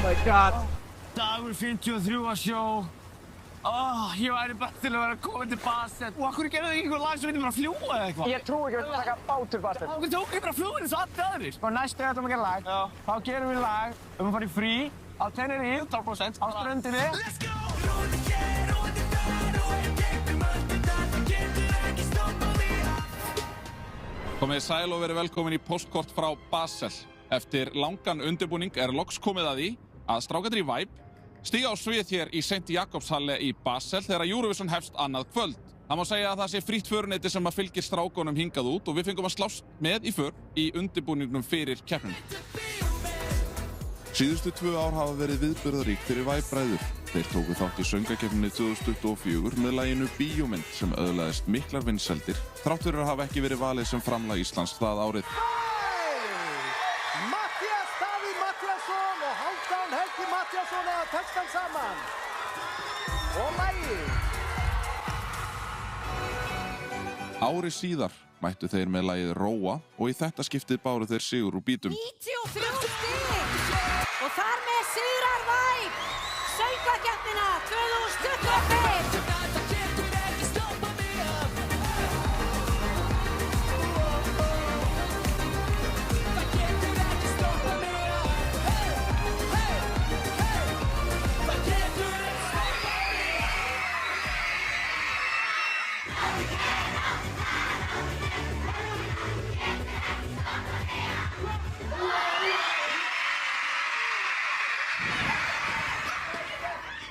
my god. Dagur 53 að sjó. Ég væri bara til að vera komin til Basel. Og akkur gerðu þið einhver lag sem heitir bara fljúga eða eitthvað? Ég trúi ekki að taka bát til Basel. Okkur tók ég bara flugin eins og allir aðrir. Og næstu ætlum að gera lag. Já. Þá gerum við lag að fara í frí á Tenerife, 12% á ströndinni. Let's go! Komið sæl og verið velkomin í postkort frá Basel. Eftir langan undirbúning loks komið að því að strákarnir í Vibe stíga á svið hér í St. Jakobshalle í Basel þegar Eurovision hefst annað kvöld. Það má segja að það sé frítt föruneyti sem að fylgir strákunum hingað út og við fengum að slást með í för í undirbúningnum fyrir keppnina. Síðustu 2 ár hafa verið viðburðarík fyrir Vibe-bræður. Þeir tóku þátt í söngvakeppninni 2024 með laginu Bíómynd sem öðlaðist miklar vinsældir þrátt fyrir að hafa ekki verið valið sem framlag Íslands það árið. Matthías Davíð Matthíasson og Hálfdán Helgi Matthíasson að textan saman. Og lagið. Ári síðar mættu þeir með lagið Róa og í þetta skiptið báru þeir sigur úr bítum. 93 stig og þar með sigrar Vibe söngvakeppnina 2025.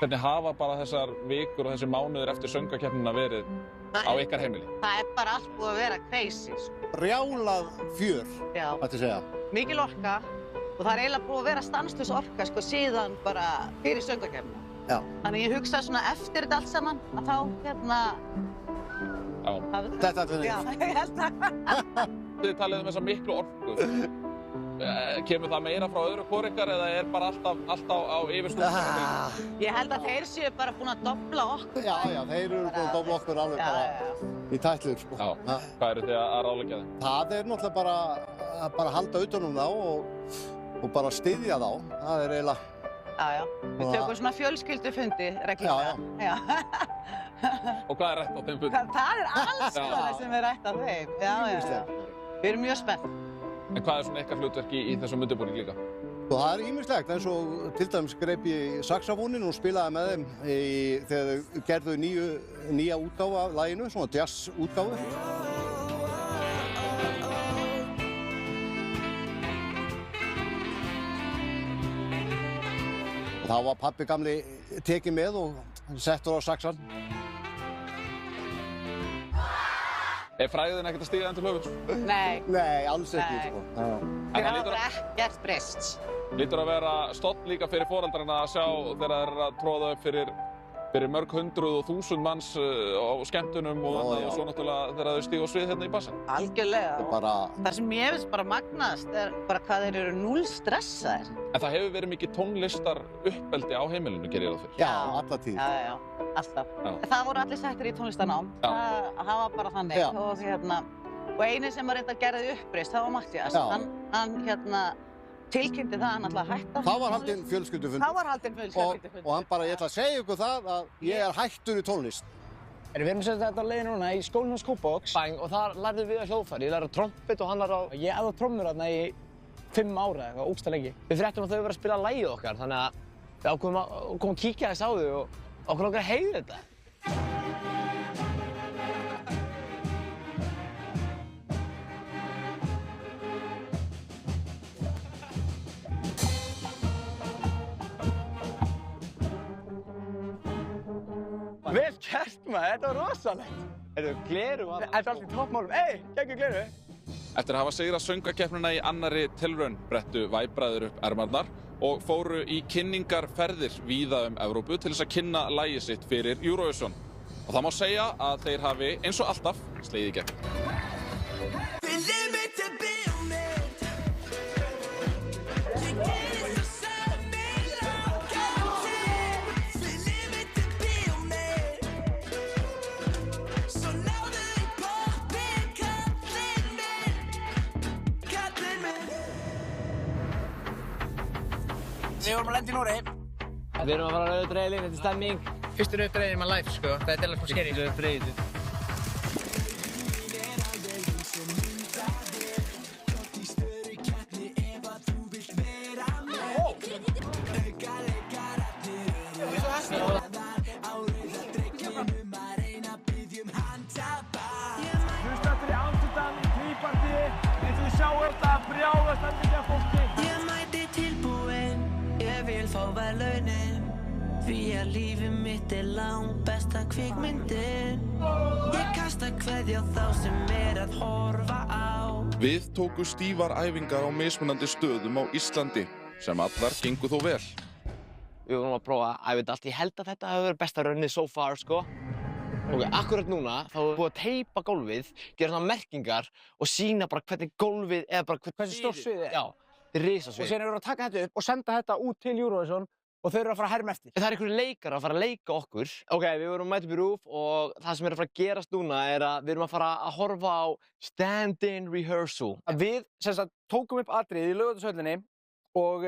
Hvernig hafa bara þessar vikur og þessi mánuðir eftir söngvakeppnina verið á ykkar heimili? Það bara allt búið að vera crazy, sko. Brjálað fjör, Já. mætti segja. Mikil orka og það eiginlega búið að vera stanslaus orka, sko, síðan bara fyrir söngvakeppnina. Já. Þannig ég hugsa svona eftir þetta allt saman að þá, Já. Þetta allir Já, ég held að. Þið talið um þessa miklu orku. Kemur það meira frá öðru hvor ykkar eða bara allt á yfirstúðum? Ég held að þeir séu bara búin að dobla okkur. Já, þeir eru búin að dobla okkur alveg bara í tætlur, sko. Já. Hvað eru þið að ráðleggja þeim? Það er náttúrulega bara að halda utan um þá og bara styðja þá. Það er eiginlega... Já. Við tökum svona fjölskyldufundi reglulega. Já. Og hvað er rætt á þeim fundum? Það er alls konar sem er rætt á þeim. Já. Við erum mjög spennt. En hvað er svona ykkar hlutverk í þessum undirbúning líka? Það er ýmislegt, eins og til dæmis greip ég saxofóninn og spilaði með þeim þegar þau gerðu nýja útgáfu af laginu, svona jazz útgáfu. Og þá var pabbi gamli tekið með og settur á saxan. Er fræðin ekkert að stíga enn til höfuðs? Nei, alls ekki, sko. þeir hafa bara ekkert breyst. Lítur að vera stolt líka fyrir foreldrarna að sjá þegar þeir eru að tróða upp fyrir mörg hundruð og þúsund manns á skemmtunum og svo náttúrulega þegar þau stíga á svið hérna í Basel. Algjörlega. Það sem ég finnst bara magnaðast er bara hvað þeir eru núll stressaðir. En það hefur verið mikið tónlistar uppeldi á heimilinu, gerir ég það fyrir? Já, alla tíð. Já, alltaf. Það voru allir settir í tónlistarnám. Það var bara þannig. Og eini sem var reynda gerði uppreist, það var Matthías. Hann tilkynnti það hann alltaf hætta. Það var haldinn fjölskyldufundur. Og hann bara, ég ætla að segja ykkur það að ég er hættur í tónlist. Við erum sett þetta leiði núna í skólinum hans Kópavogs og þar lærðum við að hljóðfæri. Ég lærði trompet og hann lærði ég æfði trommur þarna í 5 ára eitthvað, ógeðslega lengi. Við fréttum að þau voru að spila lagið okkar, þannig að við ákváðum að kíkja þess á þau og okkur langar að heyra þetta. Vel gert maður, þetta var rosalegt. Þetta er gleru maður. Þetta er allt í toppmálum. Geggjum gleru. Eftir að hafa sigrað söngvakeppnina í annarri tilraun brettu Vibe-bræður upp ermarnar og fóru í kynningarferðir víða Evrópu til þess að kynna lagið sitt fyrir Eurovision. Og það má segja að þeir hafi, eins og alltaf, slegið í gegn. Við vorum að lenda í Noregi. Við erum að fara á rauðu dreilin, þetta er stemming. Fyrstu rauðu dreilin í maður life, sko. Það er alveg smá skeri. Rauðu dreilin. Hlustattur í Amsterdam í frípartíi. Eins og við sjáum þetta brjálast mikið af fólki. Ég mæti tilbúinn, ég vil fá verðlaunin. Því að lífið mitt er langbesta kvikmyndin. Ég kasta kveðju á þá sem að horfa á. Við tóku stífar æfingar á mismunandi stöðum á Íslandi, sem allar gengu þó vel. Við vorum að prófa að æfa þetta allt. Ég held að þetta hefur verið besta runnið so far, sko. Ok, akkurat núna þá er búið að teipa gólfið, gera svona merkingar og sýna bara hvernig gólfið eða bara Hversu stórt sviðið er. Já, þetta er risasvið. Og síðan eru að taka þetta upp og senda þetta út til Eurovision og þau eru að fara að herma eftir. Það er einhverju leikar að fara að leika okkur. Ok, við vorum að mæta upp í RÚV og það sem er að fara að gerast núna er að við erum að fara að horfa á stand-in rehearsal. Við sem sagt tókum upp atriðið í Laugardalshöllinni og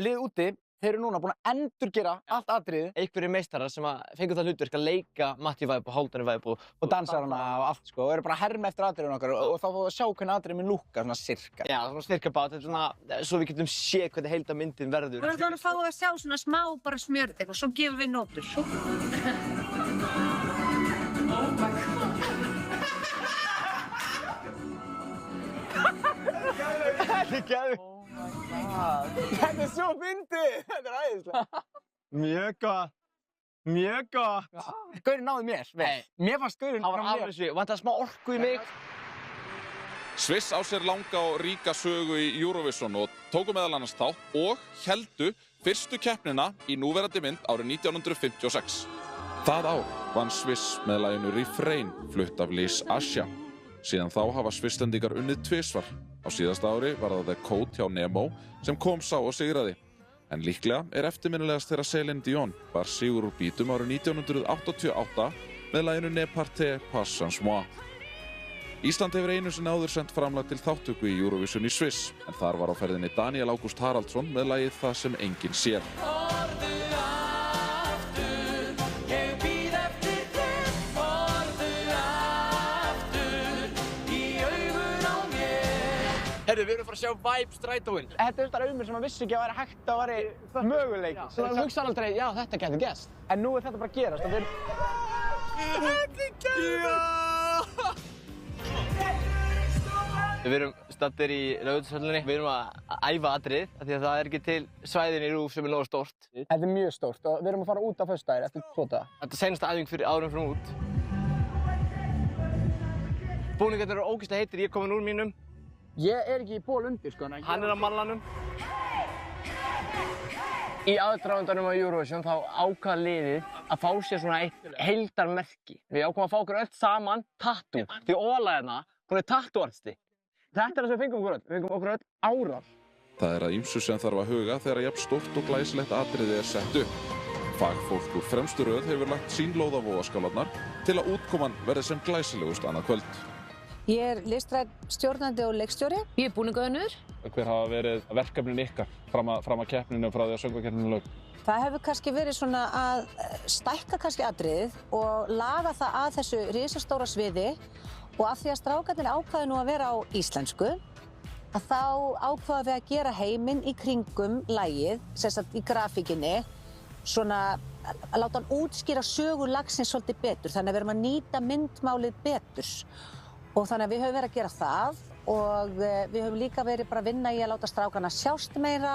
lið úti, þeir eru núna búin að endurgera allt atriðið. Einhverjir meistarar sem fengu það hlutverk að leika Matti Væp og Hálfdani Væp og dansarana og allt, sko. Og eru bara að herma eftir atriðinu okkar og þá fáum við að sjá hvernig atriðið mun lúkka, svona sirka. Já, svona styrka bát, þetta er svona, svo við getum séð hvernig heildarmyndin verður. Við ætlum að fá að sjá svona smá bara smjörð og svo gefum við nótur. Þetta er geðveikt. Þetta er svo fyndið! Þetta er æðislega. Mjög gott. Mjög gott. Gaurinn náði mér, vel. Mér fannst gaurinn Það var alveg svið, vantaði smá orku í mig. Sviss á sér langa og ríka sögu í Eurovision og tóku meðal annars þátt og héldu fyrstu keppnina í núverandi mynd árið 1956. Það ár vann Sviss með laginu Refrain, flutt af Liz Asja. Síðan þá hafa Svisslendingar unnið tvisvar. Á síðasta ári var það The Code hjá Nemo sem kom sá og sigraði. En líklega er eftirminnilegast þegar Céline Dion bar sigur úr bítum árið 1988 með laginu Ne partez pas sans moi. Ísland hefur einu sinni áður sent framlag til þáttöku í Eurovision í Sviss, en þar var á ferðinni Daniel Ágúst Haraldsson með lagið Það sem enginn sér. Herru, við erum að fara að sjá Væp strætóinn. Þetta er þetta raumur sem maður vissi ekki að væri hægt að væri möguleiki. Svo það hugsaði aldrei, já, þetta gæti gerst. En nú er þetta bara að gerast og við erum... Við erum staddir í Laugardalshöllinni. Við erum að æfa atriðið, af því að það er ekki til svæðin í RÚV sem er nógu stórt. Þetta er mjög stórt og við erum að fara út á föstudaginn eftir 2 daga. Þetta er seinasta æfing fyrir árum fyrir út. Búningarnir eru ógeðslega heitir, ég er komin úr mínum. Ég er ekki í ból undir, sko. Hann er á mallanum. Í aðdragandanum á Eurovision þá ákvað liðið að fá sér svona eitt heildarmerki. Við ákváðum að fá okkur öll saman tattoo. Því Óla hérna, hún er tattoo-artisti. Þetta er það sem við fengum okkur öll. Við fengum okkur öll árar. Það er að ýmsu sem þarf að huga þegar jafn stórt og glæsilegt atriði er sett upp. Fagfólk úr fremstu röð hefur lagt sín lóð á vogarskálarnar til að útkoman verði sem glæsilegust annað kvöld. Ég er listrænn stjórnandi og leikstjóri. Ég er búningahönnur. Hver hafa verið verkefnin ykkar fram að keppninu og frá því að söngvakeppninu lauk? Það hefur kannski verið svona að stækka kannski atriðið og laga það að þessu risastóra sviði og af því að strákarnir ákvaðu nú að vera á íslensku að þá ákvaðu við að gera heiminn í kringum lagið, sem sagt í grafíkinni, svona að láta hann útskýra sögu lagsins svolítið betur, þannig að við erum að nýta myndmálið betur. Og þannig að við höfum verið að gera það og við höfum líka verið bara að vinna í að láta strákarna sjást meira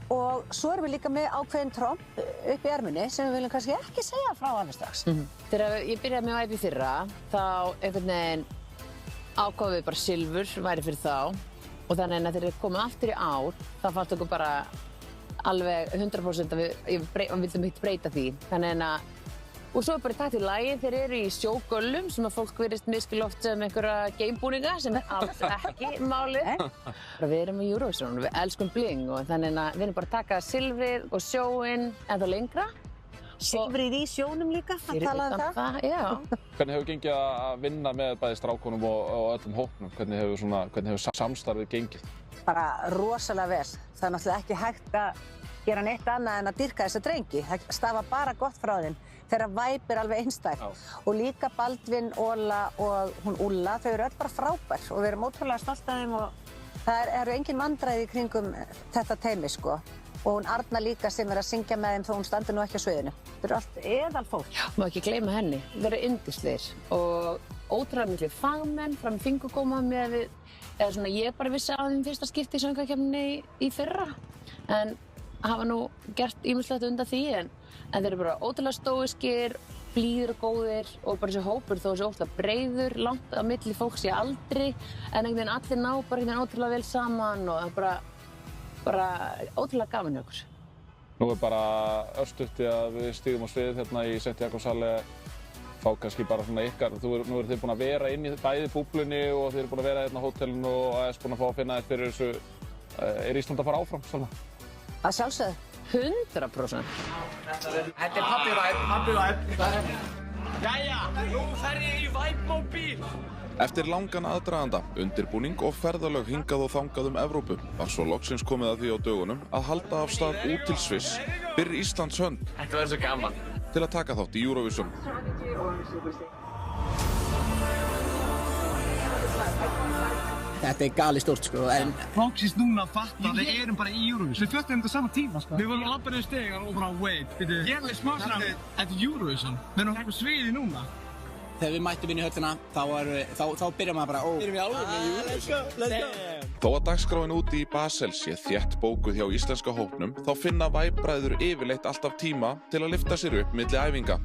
og svo erum við líka með ákveðin tromp upp í ermunni sem við viljum kannski ekki segja frá alveg strax. Þegar ég byrjaði með Væp í fyrra þá einhvern veginn ákváðum við bara silfur væri fyrir þá og þannig að þegar við komum aftur í ár þá fannst okkur bara alveg 100% að við vildum ekki breyta því. Þannig að og svo er bara takt í lagi, þeir eru í sjógöllum sem að fólk virðist miskil oft sem einhverja gamebúninga sem er alls ekki málið. Við erum í Eurovision, við elskum bling og þannig að við erum bara að taka silfrið og sjóinn ennþá lengra. Silfrið í sjónum líka, að tala um það. Já. Hvernig hefur gengið að vinna með bæði strákunum og öllum hópnum? Hvernig hefur samstarfið gengið? Bara rosalega vel. Það er náttúrulega ekki hægt að gera neitt annað en að dýrka þessa drengi. Það stafa bara gott frá þeim. Þeirra væp alveg einstæð. Og líka Baldvin, Óla og hún Úlla, þau eru öll bara frábær og við erum ótrúlega stolt af þeim og það eru engin vandræði í kringum þetta teymi, sko. Og hún Arna líka sem að syngja með þeim þó hún standi nú ekki á sviðinu. Þetta eru allt eðalfólk. Já, má ekki gleyma henni. Vera yndislegir og ótrúlega miklir fagmenn fram í fingurgóma með við, eða svona ég bara vissi að þeim fyrsta skipti í söngvakeppninni í fyrra. En hafa nú gert ýmislegt undan því en þeir eru bara ótrúlega stóiskir, blíðir og góðir og bara þessi hópur þó þessi ótrúlega breiður, langt á milli fólks í aldri en einhvern veginn allir ná bara einhvern veginn ótrúlega vel saman og það er bara ótrúlega gaman hjá okkur. Nú er bara örstutt í að við stígum á svið hérna í St. Jakobshalle. Þá kannski bara svona ykkar, nú eru þið búin að vera inn í bæði búblunni og þið eru búin að vera hérna á hótelinu og aðeins búin að fá að finna þér fyrir þessu. Er Ísland að fara áfram, Salma? Að sjálfsögðu. 100%. Þetta er pabbi væp. Jæja, nú fer ég í væpmóbíl. Eftir langan aðdraganda, undirbúning og ferðalög hingað og þangað Evrópu var svo loksins komið að því á dögunum að halda af stað út til Sviss fyrir Íslands hönd. Þetta verður svo gaman. Til að taka þátt í Eurovision. Þetta er gali stórt, sko, en Loksins núna að fatta að við erum bara í Eurovision. Við flöttum þetta saman tíma, sko. Við vorum að labba niður stigann og bara, wait, ég er alveg smá svona, þetta er Eurovision. Við erum eitthvað sviði núna. þegar við mættum inn í höllina, þá byrjar maður bara, erum við alveg með Eurovision? Let's go! Þó að dagskráin úti í Basel sé þétt bókuð hjá íslenska hópnum, þá finna væpbræður yfirleitt alltaf tíma til að lyfta sér upp milli æfinga.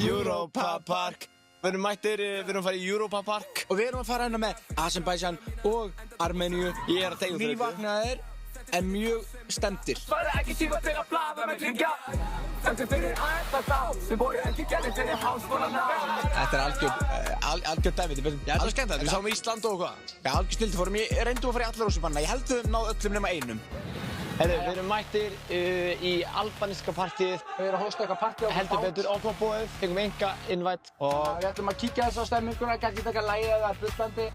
Europa Park. Við erum að fara í Europa Park og við erum að fara hérna með Azerbaijan og Armeníu. Ég er að tegja nývagnaðir en mjög stemdir. Bara ekki tíma til að blaða með klinga. Þetta fyrir aðeins þá. Við vorum ekki gerðir fyrir háskólana. Þetta er algjör dæmi. Já, þetta er skemmtilegt. Við sáum Ísland og hvað. Já, algjör snildi. Reyndum að fara í allar ósumanna. Ég held við náðu öllum nema einum. Við erum mættir í albaníska partíið. Við erum að hósta okkar partí á heldur betur. Okkur bóðið, fengum enga invite. Og við ætlum að kíkja þess á stemminguna, kannski taka lagið eða hlustandi.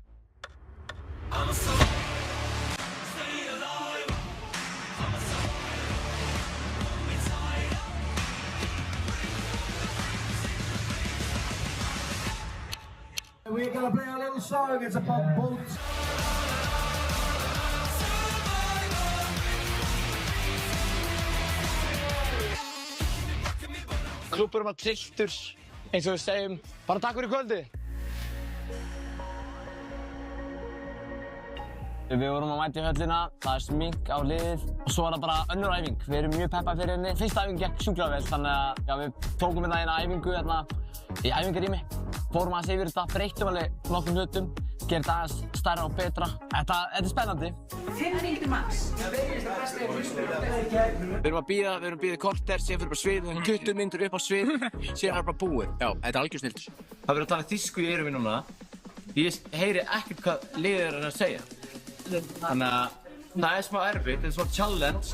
We're gonna play a little song. It's about boats. Klúbburum að trilltur, eins og við segjum, bara takk fyrir kvöldi. Við vorum að mæta í höllina, það er smink á liðið og svo er það bara önnur æfing. Við erum mjög peppað fyrir henni. Fyrsta æfing gekk sjúklega vel, þannig að já, við tókum hérna eina æfingu í æfingarými. Fórum aðeins yfir þetta, breyttum alveg nokkrum hlutum, gerum þetta aðeins stærra og betra. Þetta er spennandi. 5 mínútur max. Við erum að bíða korter, síðan fyrir bara svið, 20 mínútur upp á svið, síðan er bara búið. Já, þetta er algjör snildur. Það verður að tala þýsku í eyrun mín núna. Ég heyri ekkert hvað liðið er að segja. Þannig að það er smá erfitt, þetta er svona challenge.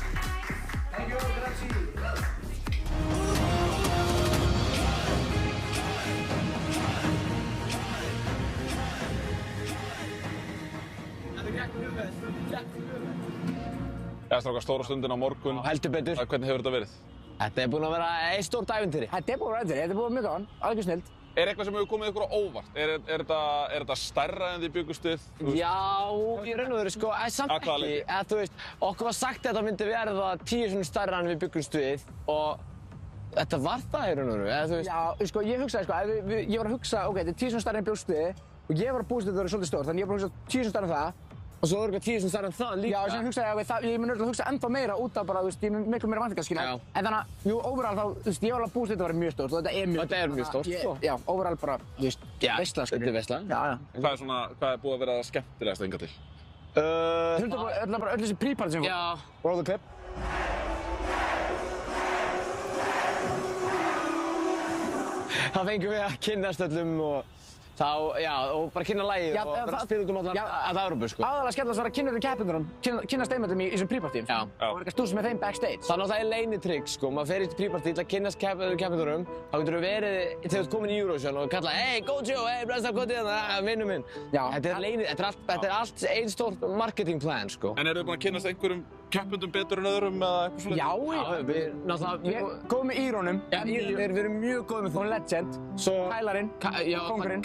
Já, strákar, stóra stundin á morgun. Heldur betur. Hvernig hefur þetta verið? Þetta er búinn að vera eitt stórt ævintýri. Þetta er búinn að vera mjög gaman, algjör snild. Er eitthvað sem hefur komið ykkur á óvart? Er þetta stærra en þið byggust við? Já, í raun og veru sko, samt ekki. Þú veist, okkur var sagt að þetta myndi verða 10 sinnum stærra en við byggumst við og þetta var það í raun og veru. Já, sko, ég hugsaði sko, ég var að hugsa, ok, þetta er 10 sinnum stærra en bjóst við og ég var að búast þetta að vera svolítið stórt, þannig ég var bara að hugsa 10 sinnum stærra en það. Og svo voru 10 sinnum stærra en það líka. Já, og sem hugsaði ég, ég mun örugglega hugsa ennþá meira út af bara, þú veist, ég mun miklu meira væntingar, skilja. En þannig að, jú, overall þá, þú veist, ég var alveg að búast þetta að vera mjög stórt og þetta er mjög stórt. Þetta er mjög stórt, sko. Já, overall bara, þú veist, veisla, sko. Þetta er veisla. Já, já. Hvað er búið að vera skemmtilegast hingað til? Þetta bara öll þessi pre-party sem fór. Roll the clip. Það fengum við að kynnast öllum og þá, já, og bara kynna lagið og bara spila út allan Evrópu, sko. Aðalega skemmtilegast var að kynna keppendunum, kynna steinmyndum í þessum pre-partím. Já. Og eitthvað stús með þeim backstage. Það er náttúrulega leynitrygg, sko. Maður fer í pre-partí til að kynnast keppendunum. Þá getur þú verið, þegar þú ert komin í Eurovision og kalla hey, Gojo, hey, blessa, hvað er það, vinnu minn. Já. Þetta er allt einn stórt marketing plan, sko. En eru þið búin að kynnast einhverjum keppendum betur en öðrum eða eitthvað svona? Já, við góðum með Írónum. Við erum mjög góðum með þú. Hún er legend. Svo Kælarinn, kóngurinn.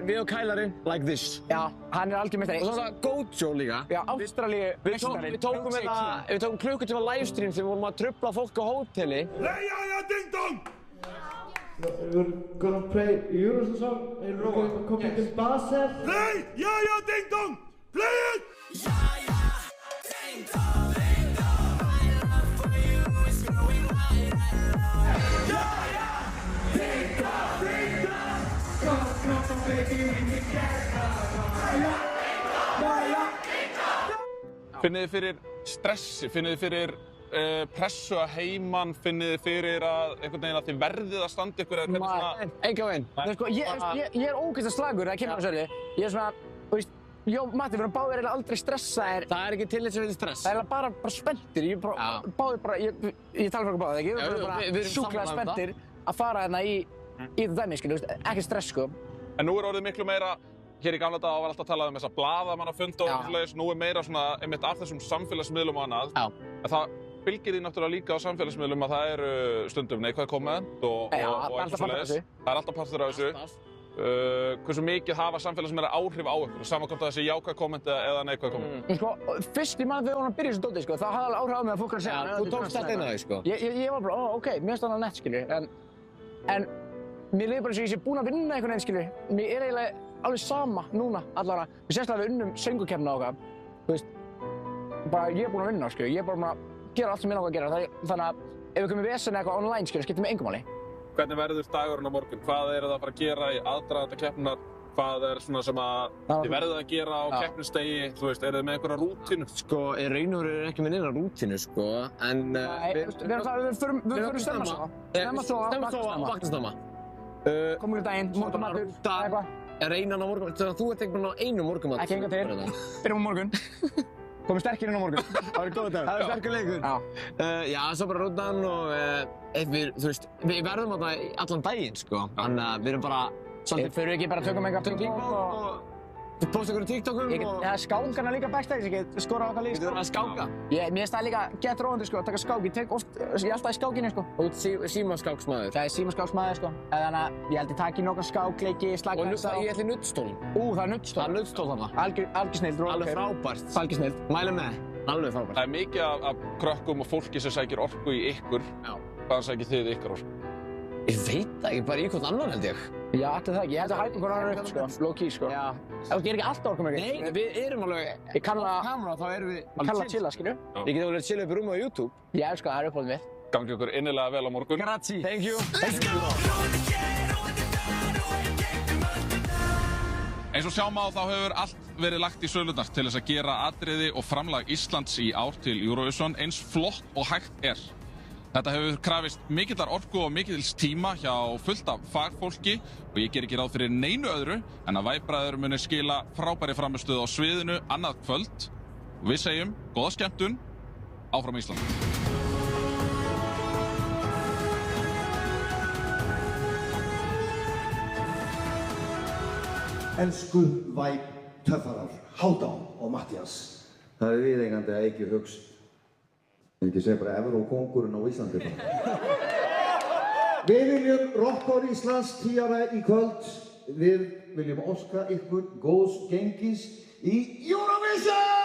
Við og Kælarinn, like this. Já, hann er algjör meistari. Og svo það Gojo líka. Já, Ástralíu meistarinn. Við tókum klukkutíma livestream þegar við vorum að trufla fólk á hóteli. Jæja, ding dong! We're gonna play Eurovision song in Copenhagen Basel. Play Jæja, ding dong! Play it! Finnið þið fyrir stressi, finnið þið fyrir pressu að heiman, finnið þið fyrir að einhvern veginn að þið verðið að standa ykkur eða hvernig svona... Enga veginn. Ég er ógeðslega slagur þegar kemur á sörði. Ég er svona, þú veist, ég og Matti, við erum báðir eiginlega aldrei stressaðir. Það er ekki til þess að við stress. Það er bara spenntir. Ég er báðir bara, ég tala fyrir okkur báðir, ekki? Við erum sjúklega spenntir að fara hérna í þetta dæmi, skilju, ekki stress, sko. En nú er orðið miklu meira, hér í gamla daga var alltaf að tala þessa blaðamannafund og svoleiðis, nú er meira svona einmitt af þessum samfélagsmiðlum og annað. En það fylgir því náttúrulega líka á samfélagsmiðlum að það eru stundum neikvæð komment og eitthvað svoleiðis. Það er alltaf partur af þessu. Hversu mikið hafa samfélagsmiðlar áhrif á ykkur, saman hvort það sé jákvæð komment eða neikvæð komment? Sko, fyrst í mann þegar hún byrjaði þessu dóti, sko, það hafði alveg áhrif á mig að fólk að segja. Þú tókst þetta inn á því, sko. Ég var bara, ok, mér finnst það nett, skilju, en mér leiði bara eins og ég sé búinn að vinna einhvern veginn, skilju. Mér er eiginlega alveg sama núna, allavega. Við sérstaklega við unnum söngvakeppnina og okkar, þú veist, bara ég er búinn að vinna, skilju. Ég er bara búinn að gera allt sem ég langar að gera. Þannig að ef við komum í vesen eitthvað online, skilju, skiptir mig engu máli. Hvernig verður dagurinn á morgun? Hvað eru það að fara að gera í aðdraganda keppninnar? Hvað er svona sem að þið verðið að gera á keppnisdegi? Þú veist, eru þið með einhverja rútínu? Sko, í raun og veru er ekki með neina rútínu, sko, en... Við förum stemma svo. Stemma svo, vakna stemma. Komum við daginn, morgunmatur, eitthvað. Reynan á morgun, þú ert einhvern veginn á einu morgunmat. Ekki enga til. Byrjum á morgun. Komum sterkir inn á morgun. Það verður góð dagur. Það verður sterkur leikur. Já, svo bara rútan og þú veist, við verðum á það allan daginn, sko. Þannig að við erum bara svolítið... Förum við ekki bara að tökum eitthvað TikTok og... Þú posta ykkur á TikTokum og... Já, skákarna líka backstage, ég get skorað okkar líka. Þú verður að skáka? Mér finnst það líka gett róandi, sko, að taka skák. Ég tek oft, ég er alltaf í skákinni, sko. Og þú ert símaskáksmaður? Það er símaskáksmaður, sko. Þannig að ég held ég taki nokkra skákleiki, slaka þess á. Og ég ætli nuddstólinn. Það er nuddstól. Það er nuddstól þarna. Algjör snilld. Alveg frábært. Algjör snilld. Mælum með. Alveg frábært. Það er mikið af krökkum og fólki sem sækir orku í ykkur. Hvaðan sækir þið ykkar orku? Ég veit það ekki, bara í hvort annan held ég. Já, allir það ekki. Ég held að hæpa einhvern annan upp, sko. Low key, sko. Já. Þú gerir ekki alltaf orku með Nei, við erum alveg... Ég kann að... Kamera, þá erum við... Ég kann að chilla, skilju. Ég get alveg að chilla upp í rúmi á YouTube. Já, sko, það er uppáldið mitt. Gangi ykkur innilega vel á morgun. Grazie. Thank you. Eins og sjá má þá hefur allt verið lagt í sölurnar til þess að gera atriði og framlag Íslands í ár til Eurovision eins flott og hægt er. Þetta hefur krafist mikillar orku og mikils tíma hjá fullt af fagfólki og ég ger ekki ráð fyrir neinu öðru en að Vibe-bræður muni skila frábæri frammistöðu á sviðinu annað kvöld. Og við segjum góða skemmtun, áfram Ísland. Elsku Vibe-töffarar, Hálfdán og Matthías. Það er viðeigandi að ekki hugst. Ég ekki segja bara Evrókóngurinn á Íslandi. Við viljum Rokkor Íslands 10 ára í kvöld. Við viljum óska ykkur góðs gengis í Eurovision!